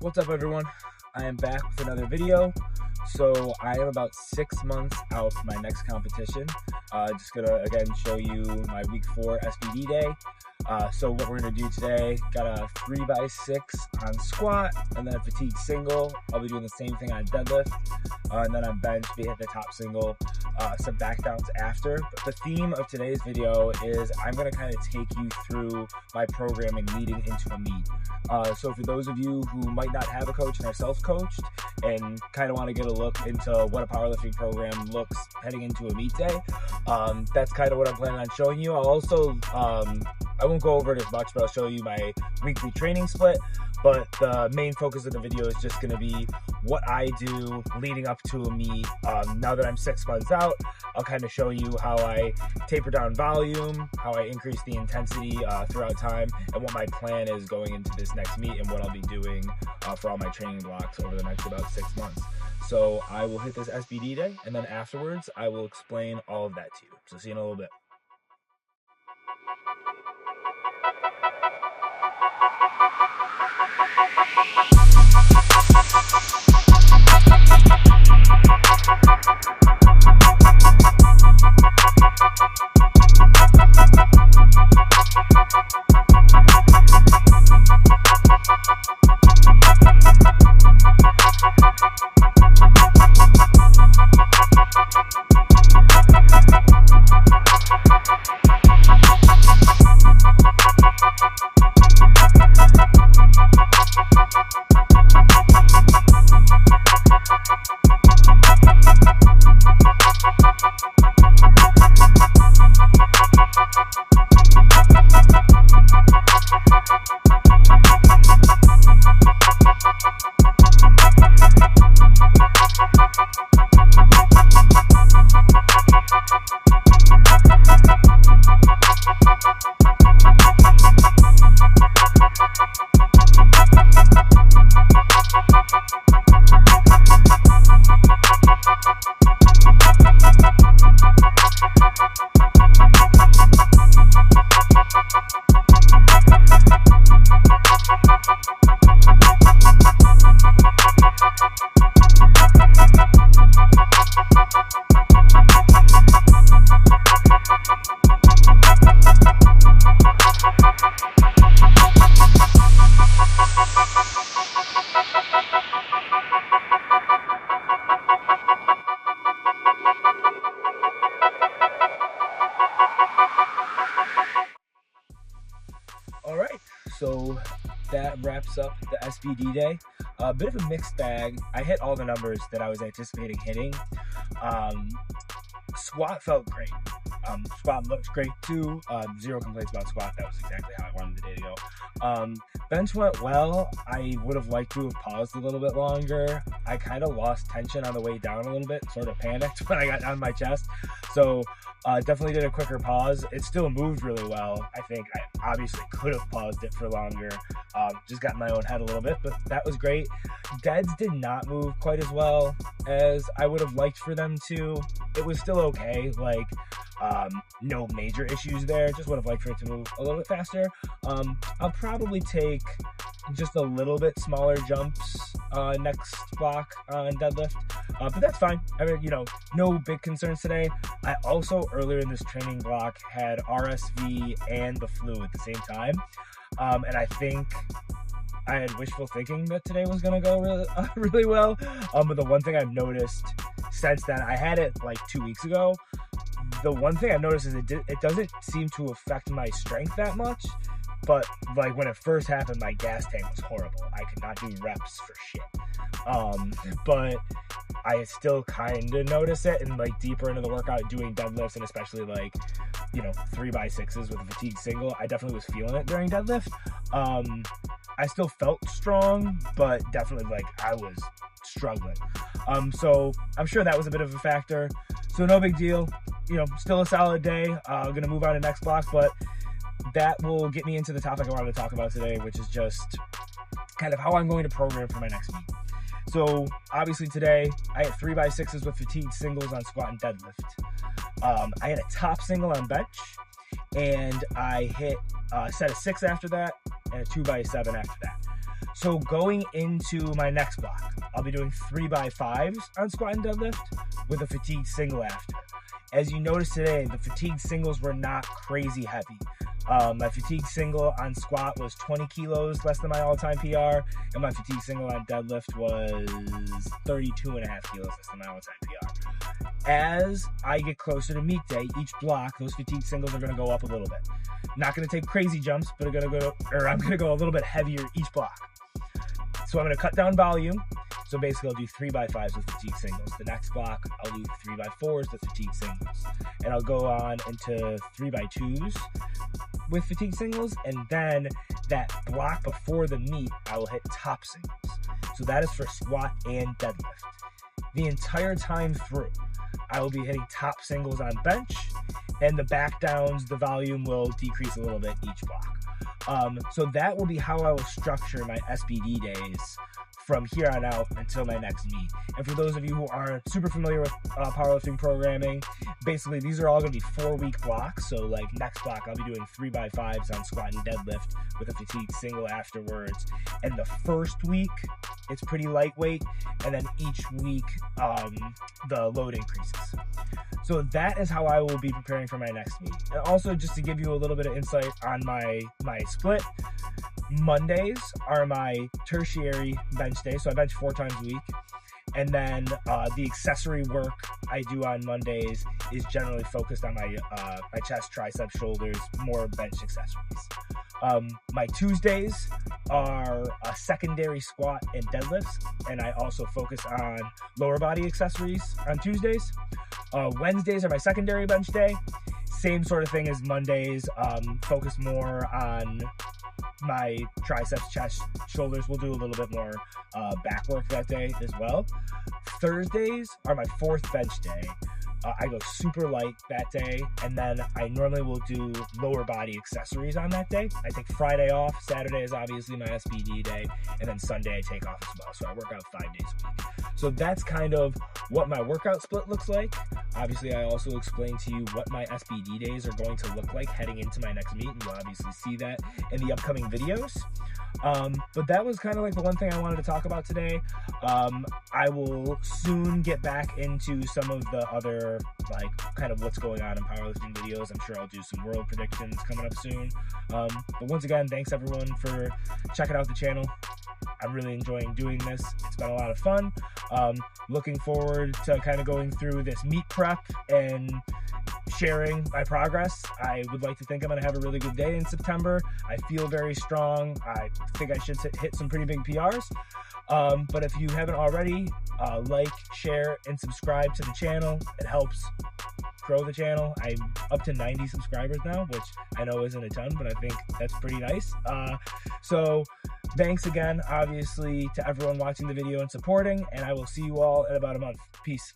What's up, everyone? I am back with another video. So I am about 6 months out from my next competition. Just gonna again show you my week 4 SBD day. So what we're gonna do today, got a 3x6 on squat and then a fatigue single. I'll be doing the same thing on deadlift, and then on bench we hit the top single, some back downs after. But the theme of today's video is I'm gonna kind of take you through my programming leading into a meet. So for those of you who might not have a coach and are self-coached and kind of want to get a look into what a powerlifting program looks heading into a meet day, that's kind of what I'm planning on showing you. I'll also, I won't go over it as much, but I'll show you my weekly training split. But the main focus of the video is just going to be what I do leading up to a meet. Now that I'm 6 months out, I'll kind of show you how I taper down volume, how I increase the intensity throughout time, and what my plan is going into this next meet and what I'll be doing for all my training blocks over the next about 6 months. So I will hit this SBD day, and then afterwards I will explain all of that to you. So see you in a little bit. Alright, so that wraps up the SBD day. A bit of a mixed bag. I hit all the numbers that I was anticipating hitting. Squat felt great. Squat looked great too. Zero complaints about squat. That was exactly how I wanted the day to go. Bench went well. I would have liked to have paused a little bit longer. I kind of lost tension on the way down a little bit, sort of panicked when I got down my chest. So definitely did a quicker pause. It still moved really well. I think I obviously could have paused it for longer. Just got in my own head a little bit, but that was great. Deads did not move quite as well as I would have liked for them to. It was still okay, like no major issues there. Just would have liked for it to move a little bit faster. I'll probably take just a little bit smaller jumps next block on deadlift, but that's fine. I mean, no big concerns today. I also earlier in this training block had RSV and the flu at the same time, and I think I had wishful thinking that today was going to go really well. But the one thing I've noticed since then, I had it like 2 weeks ago. The one thing I've noticed is it doesn't seem to affect my strength that much. But like when it first happened, my gas tank was horrible. I could not do reps for shit. But I still kind of notice it, and like deeper into the workout doing deadlifts, and especially like 3x6s with a fatigue single, I definitely was feeling it during deadlift. I still felt strong, but definitely like I was struggling. So I'm sure that was a bit of a factor. So no big deal. Still a solid day. I'm gonna move on to next block, but that will get me into the topic I wanted to talk about today, which is just kind of how I'm going to program for my next meet. So obviously today I had 3x6s with fatigue singles on squat and deadlift. I had a top single on bench, and I hit a set of 6 after that and a 2x7 after that. So going into my next block, I'll be doing 3x5s on squat and deadlift with a fatigue single after. As you notice today, the fatigue singles were not crazy heavy. My fatigue single on squat was 20 kilos less than my all-time PR, and my fatigue single on deadlift was 32.5 kilos less than my all-time PR. As I get closer to meet day, each block, those fatigue singles are going to go up a little bit. Not going to take crazy jumps, but I'm going to go a little bit heavier each block. So I'm going to cut down volume. So basically, I'll do 3x5s with fatigue singles. The next block, I'll do 3x4s with fatigue singles. And I'll go on into 3x2s with fatigue singles. And then that block before the meet, I will hit top singles. So that is for squat and deadlift. The entire time through, I will be hitting top singles on bench. And the back downs, the volume will decrease a little bit each block. So that will be how I will structure my SBD days from here on out until my next meet. And for those of you who aren't super familiar with powerlifting programming, basically these are all going to be 4-week blocks. So like next block, I'll be doing 3x5s on squat and deadlift with a fatigue single afterwards. And the first week, it's pretty lightweight. And then each week, the load increases. So that is how I will be preparing for my next meet. And also just to give you a little bit of insight on my split, Mondays are my tertiary bench day, so I bench 4 times a week. And then the accessory work I do on Mondays is generally focused on my chest, triceps, shoulders, more bench accessories. My Tuesdays are a secondary squat and deadlifts, and I also focus on lower body accessories on Tuesdays. Wednesdays are my secondary bench day. Same sort of thing as Mondays, focus more on my triceps, chest, shoulders. We'll do a little bit more back work that day as well. Thursdays are my 4th bench day. I go super light that day, and then I normally will do lower body accessories on that day. I take Friday off. Saturday is obviously my SBD day, and then Sunday I take off as well. So I work out 5 days a week. So that's kind of what my workout split looks like. Obviously, I also explained to you what my SBD days are going to look like heading into my next meet, and you'll obviously see that in the upcoming videos. But that was kind of like the one thing I wanted to talk about today. I will soon get back into some of the other, like, kind of what's going on in powerlifting videos. I'm sure I'll do some world predictions coming up soon. But once again, thanks everyone for checking out the channel. I'm really enjoying doing this. It's been a lot of fun. Looking forward to kind of going through this meet prep and sharing my progress. I would like to think I'm going to have a really good day in September. I feel very strong. I think I should hit some pretty big PRs. But if you haven't already, like, share, and subscribe to the channel. It helps grow the channel. I'm up to 90 subscribers now, which I know isn't a ton, but I think that's pretty nice. So thanks again, obviously, to everyone watching the video and supporting, and I will see you all in about a month. Peace.